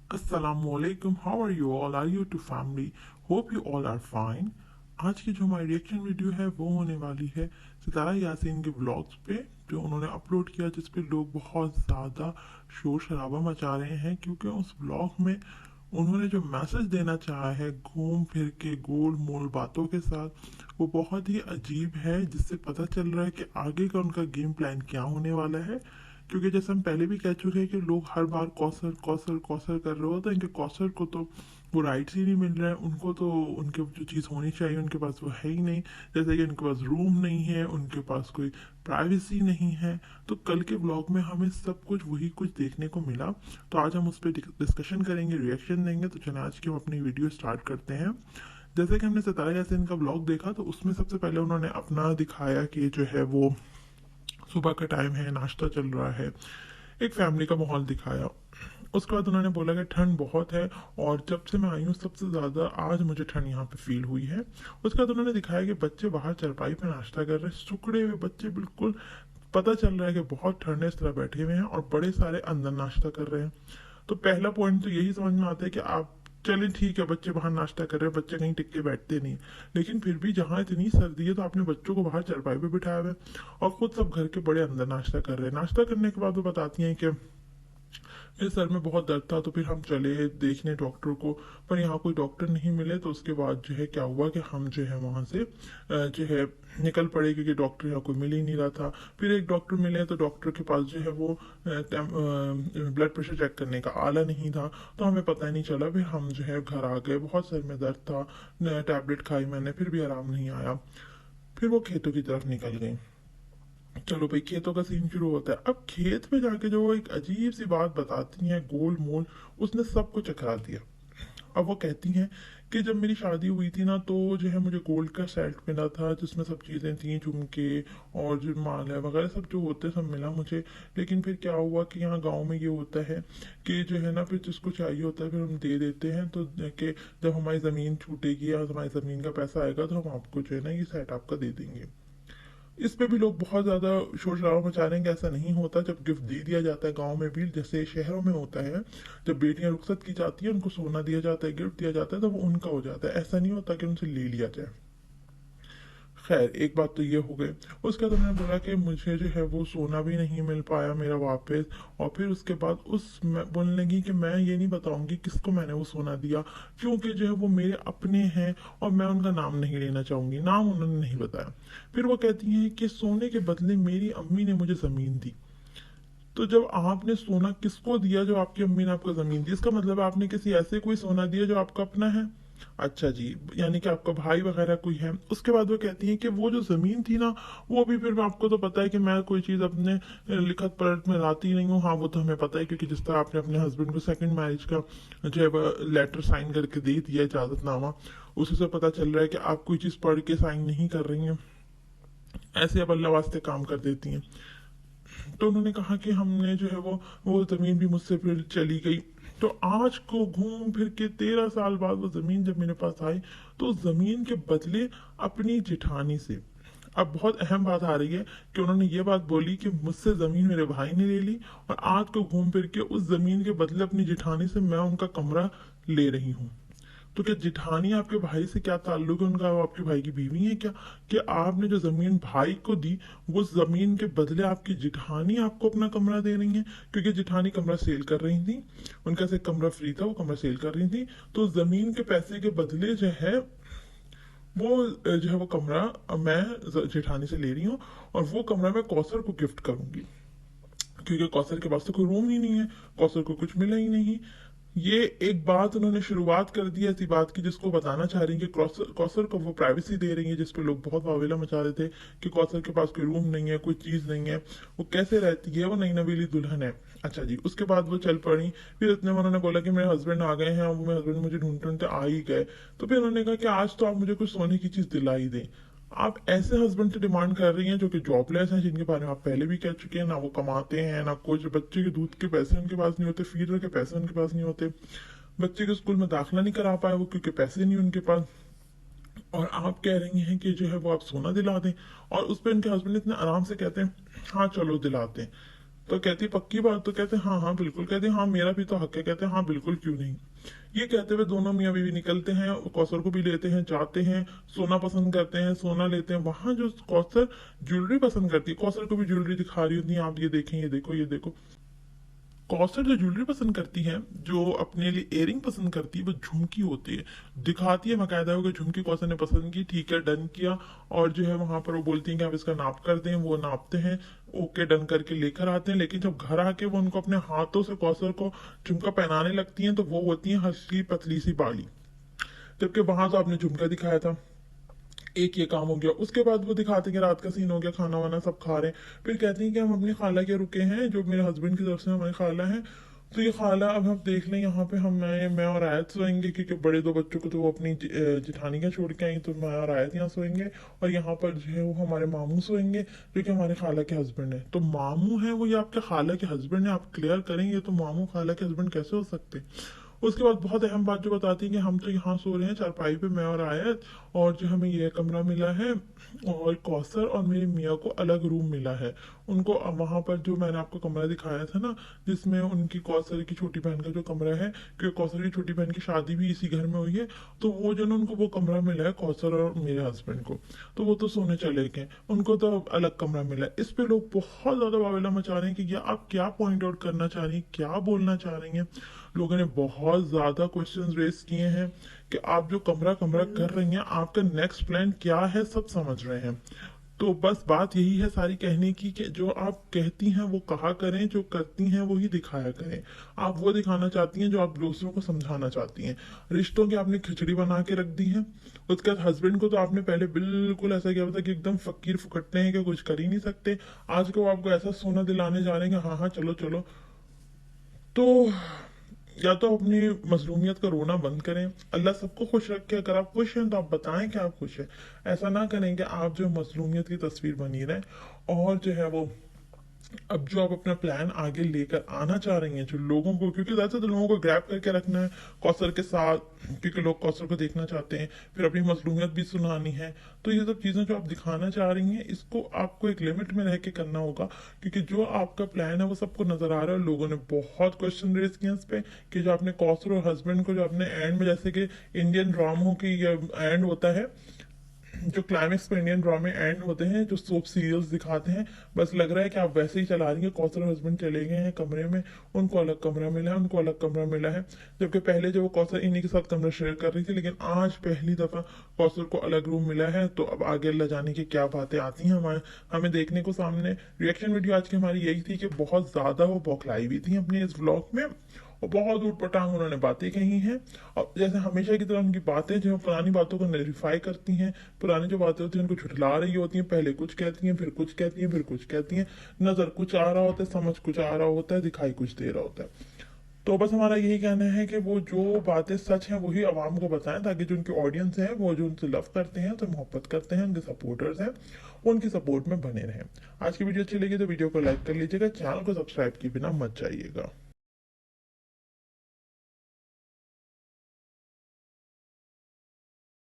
Assalamualaikum. How are you all? Are you two family? Hope you all are fine. आज की जो हमारी reaction video है वो होने वाली है सितारा यासीन के व्लॉग्स पे जो उन्होंने अपलोड किया, जिस पे लोग बहुत ज़्यादा शोर शराबा मचा रहे हैं क्योंकि उस व्लॉग में उन्होंने जो मैसेज देना चाहा है घूम फिर के गोल मोल बातों के साथ, वो बहुत ही अजीब है, जिससे पता चल रहा है कि आगे का उनका गेम प्लान क्या होने वाला है। क्योंकि जैसे हम पहले भी कह चुके हैं कि लोग हर बार कौसर कौसर कौसर कर रहे होते हैं, इनके कौसर को तो वो राइट्स ही नहीं मिल रहा है, उनको तो उनके जो चीज़ होनी चाहिए उनके पास वो है ही नहीं। जैसे कि उनके पास रूम नहीं है, उनके पास कोई प्राइवेसी नहीं है। तो कल के ब्लॉग में हमें सब कुछ वही कुछ देखने को मिला। तो आज हम उस पर डिस्कशन करेंगे, रिएक्शन देंगे। तो चलिए आज की हम अपनी वीडियो स्टार्ट करते हैं। जैसे कि हमने सितारा यासीन का ब्लॉग देखा तो उसमें सबसे पहले उन्होंने अपना दिखाया कि जो है वो सुबह का टाइम है, नाश्ता चल रहा है, एक फैमिली का माहौल दिखाया। उसके बाद उन्होंने बोला कि ठंड बहुत है और जब से मैं आई हूँ सबसे ज़्यादा आज मुझे ठंड यहाँ पे फील हुई है। उसके बाद उन्होंने दिखाया कि बच्चे बाहर चारपाई पे नाश्ता कर रहे हैं, सुकड़े हुए बच्चे, बिल्कुल पता चल रहा है कि बहुत ठंड है, इस तरह बैठे हुए हैं और बड़े सारे अंदर नाश्ता कर रहे हैं। तो पहला पॉइंट तो यही समझ में आता है कि आप चलें ठीक है, बच्चे बाहर नाश्ता कर रहे हैं, बच्चे कहीं टिक के बैठते नहीं, लेकिन फिर भी जहाँ इतनी सर्दी है तो आपने बच्चों को बाहर चारपाई पे बिठाया हुआ है और खुद सब घर के बड़े अंदर नाश्ता कर रहे हैं। नाश्ता करने के बाद वो बताती हैं कि मेरे सर में बहुत दर्द था, तो फिर हम चले देखने डॉक्टर को, पर यहाँ कोई डॉक्टर नहीं मिले। तो उसके बाद जो है क्या हुआ कि हम जो है वहाँ से जो है निकल पड़े, क्योंकि डॉक्टर यहाँ कोई मिल ही नहीं रहा था। फिर एक डॉक्टर मिले तो डॉक्टर के पास जो है वो ब्लड प्रेशर चेक करने का आला नहीं था, तो हमें पता ही नहीं चला। फिर हम जो है घर आ गए, बहुत सर में दर्द था, टैबलेट खाई मैंने, फिर भी आराम नहीं आया। फिर वो खेतों की तरफ निकल गई। चलो भाई, खेतों का सीन शुरू होता है। अब खेत पे जाके जो वो एक अजीब सी बात बताती हैं, गोल मोल, उसने सबको चकरा दिया। अब वो कहती हैं कि जब मेरी शादी हुई थी ना, तो जो है मुझे गोल्ड का सेट मिला था जिसमें सब चीज़ें थी, झुमके और जो माल है वगैरह सब जो होते सब मिला मुझे। लेकिन फिर क्या हुआ कि यहाँ गांव में ये होता है कि जो है ना, फिर जिसको चाहिए होता है फिर हम दे देते हैं, तो कि जब हमारी ज़मीन छूटेगी या हमारी ज़मीन का पैसा आएगा तो हम आपको जो है ना ये सेट आपका दे देंगे। इस पे भी लोग बहुत ज्यादा शोर शराबा मचा रहे हैं कि ऐसा नहीं होता। जब गिफ्ट दे दिया जाता है गांव में भी, जैसे शहरों में होता है, जब बेटियां रुखसत की जाती है उनको सोना दिया जाता है, गिफ्ट दिया जाता है, तो वो उनका हो जाता है, ऐसा नहीं होता कि उनसे ले लिया जाए। खैर, एक बात तो ये हो गई। उसके बाद उन्होंने बोला कि मुझे जो है वो सोना भी नहीं मिल पाया मेरा वापस। और फिर उसके बाद बोलने लगी कि मैं ये नहीं बताऊंगी किसको मैंने वो सोना दिया, क्योंकि जो है वो मेरे अपने हैं और मैं उनका नाम नहीं लेना चाहूंगी। नाम उन्होंने नहीं बताया। फिर वो कहती हैं कि सोने के बदले मेरी अम्मी ने मुझे जमीन दी। तो जब आपने सोना किसको दिया? जो आपकी अम्मी ने आपको जमीन दी, इसका मतलब आपने किसी ऐसे कोई सोना दिया जो आपका अपना है। अच्छा जी, यानी कि आपका भाई वगैरह कोई है। उसके बाद वो कहती हैं कि वो जो जमीन थी ना, वो भी फिर आपको तो पता है कि मैं कोई चीज अपने लिखत पढ़त में लाती नहीं हूँ। हाँ, वो तो हमें पता है, क्योंकि जिस तरह आपने अपने हस्बैंड को सेकंड मैरिज का जो है लेटर साइन करके दे दिया, इजाजतनामा, उसी से पता चल रहा है कि आप कोई चीज पढ़ के साइन नहीं कर रही हैं, ऐसे आप अल्लाह वास्ते काम कर देती हैं। तो उन्होंने कहा कि हमने जो है वो जमीन भी मुझसे फिर चली गई। तो आज को घूम फिर के 13 साल बाद वो जमीन जब मेरे पास आई, तो उस जमीन के बदले अपनी जिठानी से। अब बहुत अहम बात आ रही है कि उन्होंने ये बात बोली कि मुझसे जमीन मेरे भाई ने ले ली और आज को घूम फिर के उस जमीन के बदले अपनी जिठानी से मैं उनका कमरा ले रही हूँ। तो क्या जिठानी आपके भाई से क्या ताल्लुक है उनका? वो आपके भाई की बीवी है क्या? कि आपने जो जमीन भाई को दी, वो जमीन के बदले आपकी जिठानी आपको अपना कमरा दे रही है, क्योंकि जिठानी कमरा सेल कर रही थी, उनका से कमरा फ्री था, वो कमरा सेल कर रही थी। तो जमीन के पैसे के बदले जो है वो जो है वो कमरा मैं जेठानी से ले रही हूँ और वो कमरा मैं कौसर को गिफ्ट करूंगी, क्योंकि कौसर के पास तो कोई रूम ही नहीं है, कौसर को कुछ मिला ही नहीं। ये एक बात उन्होंने शुरुआत कर दी ऐसी बात की जिसको बताना चाह रही है कि कौसर कौसर को वो प्राइवेसी दे रही है, जिसपे लोग बहुत वावेला मचा रहे थे कि कौसर के पास कोई रूम नहीं है, कोई चीज नहीं है, वो कैसे रहती है, वो नई नवेली दुल्हन है। अच्छा जी, उसके बाद वो चल पड़ी। फिर इतने में उन्होंने बोला कि मेरे हस्बैंड आ गए हैं और मेरे हस्बैंड मुझे ढूंढते ढूंढते आ ही गए। तो फिर उन्होंने कहा कि आज तो आप मुझे कुछ सोने की चीज दिला ही दें। आप ऐसे हस्बैंड से डिमांड कर रही हैं जो कि जॉबलेस हैं, जिनके बारे में आप पहले भी कह चुके हैं, ना वो कमाते हैं, ना कुछ, बच्चे के दूध के पैसे उनके पास नहीं होते, फीडर के पैसे उनके पास नहीं होते, बच्चे के स्कूल में दाखिला नहीं करा पाए वो क्योंकि पैसे नहीं उनके पास। और आप कह रही हैं कि जो है वो आप सोना दिला दें। और उस पर उनके हस्बैंड इतने आराम से कहते हैं हाँ चलो दिलाते हैं। तो कहती पक्की बात, तो कहते हाँ हाँ बिल्कुल, कहते हाँ मेरा भी तो हक है, कहते हाँ बिल्कुल क्यों नहीं। ये कहते हुए दोनों मियाँ बीवी निकलते हैं, कौसर को भी लेते हैं, जाते हैं, सोना पसंद करते हैं, सोना लेते हैं। वहां जो कौसर ज्वेलरी पसंद करती है, कौसर को भी ज्वेलरी दिखा रही होती है, आप ये देखें, ये देखो, ये देखो। कौसर जो ज्वेलरी पसंद करती है, जो अपने लिए इयरिंग पसंद करती है, वो झुमकी होती है, दिखाती है बाकायदा हो कि झुमकी कौसर ने पसंद की, ठीक है डन किया। और जो है वहां पर वो बोलती है कि आप इसका नाप कर दें, वो नापते हैं, ओके डन करके लेकर आते हैं। लेकिन जब घर आके वो उनको अपने हाथों से कौसर को झुमका पहनाने लगती हैं, तो वो होती है हल्की पतली सी बाली। जबकि वहां तो आपने झुमका दिखाया था। एक ये काम हो गया, उसके बाद वो दिखाते कि रात का सीन हो गया, खाना वाना सब खा रहे हैं, फिर कहते हैं कि हम अपनी खाला के रुके हैं, जो मेरे हस्बैंड की तरफ से हमारी खाला है। तो ये खाला, अब हम देख लें यहाँ पे, हम मैं और आयत सोएंगे, क्योंकि बड़े दो बच्चों को तो वो अपनी जिठानी का छोड़ के आई, तो मैं और आयत यहाँ सोएंगे। और यहाँ पर जो है वो हमारे मामू सोएंगे, जो कि हमारे खाला के हस्बैंड है। तो मामू है वो, ये आपके खाला के हस्बैंड है, आप क्लियर करेंगे, तो मामू खाला के हस्बैंड कैसे हो सकते। उसके बाद बहुत अहम बात जो बताती है कि हम तो यहाँ सो रहे हैं चारपाई पे, मैं और आयत, और जो हमें ये कमरा मिला है, और कौसर और मेरी मियाँ को अलग रूम मिला है। उनको वहां पर जो मैंने आपको कमरा दिखाया था ना, जिसमें उनकी कौसर की छोटी बहन का जो कमरा है, क्योंकि कौसर की छोटी बहन की शादी भी इसी घर में हुई है, तो वो जो ना उनको वो कमरा मिला है कौसर और मेरे हस्बैंड को। तो वो तो सोने चले गए, उनको तो अलग कमरा मिला है। इस पे लोग बहुत ज्यादा वावेला मचा रहे हैं कि आप क्या पॉइंट आउट करना चाह रही हैं, क्या बोलना चाह रही हैं। लोगों ने बहुत ज्यादा क्वेश्चंस रेज किए हैं कि आप जो कमरा कमरा कर रही हैं, आपका नेक्स्ट प्लान क्या है, सब समझ रहे हैं। तो बस बात यही है सारी कहने की, कि जो आप कहती हैं वो कहा करें, जो करती हैं वो ही दिखाया करें। आप वो दिखाना चाहती हैं जो आप दूसरों को समझाना चाहती हैं। रिश्तों की आपने खिचड़ी बना के रख दी है। उसके बाद हस्बैंड को तो आपने पहले बिल्कुल ऐसा किया था कि एकदम फकीर फुकटते हैं कि कुछ कर ही नहीं सकते। आज को आपको ऐसा सोना दिलाने जा रहे हैं कि हाँ हाँ चलो चलो। तो या तो अपनी मजलूमियत का रोना बंद करें, अल्लाह सबको खुश रखे। अगर आप खुश हैं तो आप बताएं कि आप खुश हैं। ऐसा ना करें कि आप जो मजलूमियत की तस्वीर बनी रहे, और जो है वो अब जो आप अपना प्लान आगे लेकर आना चाह रही हैं, जो लोगों को, क्योंकि ज्यादातर तो लोगों को ग्रैब करके रखना है कौसर के साथ, क्योंकि लोग कौसर को देखना चाहते हैं, फिर अपनी मजलूमियत भी सुनानी है। तो ये सब चीजें जो आप दिखाना चाह रही हैं, इसको आपको एक लिमिट में रह के करना होगा, क्योंकि जो आपका प्लान है वो सबको नजर आ रहा है। लोगों ने बहुत क्वेश्चन रेज किए इस पे, कि जो आपने कौसर और हस्बैंड को जो आपने एंड में, जैसे कि इंडियन ड्रामों की एंड होता है, जो क्लाइमेक्स पे इंडियन ड्रामे एंड होते हैं, जो सोप सीरियल्स दिखाते हैं, बस लग रहा है कि आप वैसे ही चला रही है। कौसर और हस्बैंड चले गए हैं कमरे में, उनको अलग कमरा मिला है, उनको अलग कमरा मिला है। जबकि पहले जो वो कौसर इन्हीं के साथ कमरा शेयर कर रही थी, लेकिन आज पहली दफा कौसर को अलग रूम मिला है। तो अब आगे अल्लाह जाने की क्या बातें आती हैं हमें देखने को सामने। रिएक्शन वीडियो आज की हमारी यही थी कि बहुत ज्यादा वो बौखलाई हुई थी अपने इस व्लॉग में, और बहुत ऊट पटांग उन्होंने बातें कही हैं। और जैसे हमेशा की तरह उनकी बातें जो पुरानी बातों को नरीफाई करती हैं, पुरानी जो बातें होती हैं उनको झुठला रही होती हैं। पहले कुछ कहती हैं, फिर कुछ कहती हैं, फिर कुछ कहती हैं। नजर कुछ आ रहा होता है, समझ कुछ आ रहा होता है, दिखाई कुछ दे रहा होता है। तो बस हमारा यही कहना है कि वो जो बातें सच हैं वही आवाम को बताएं, ताकि जो उनकी ऑडियंस है, वो जो उनसे लव करते हैं, तो मोहब्बत करते हैं, उनके सपोर्टर्स हैं, वो उनकी सपोर्ट में बने रहें। आज की वीडियो अच्छी लगी तो वीडियो को लाइक कर लीजिएगा, चैनल को सब्सक्राइब किए बिना मत जाइएगा।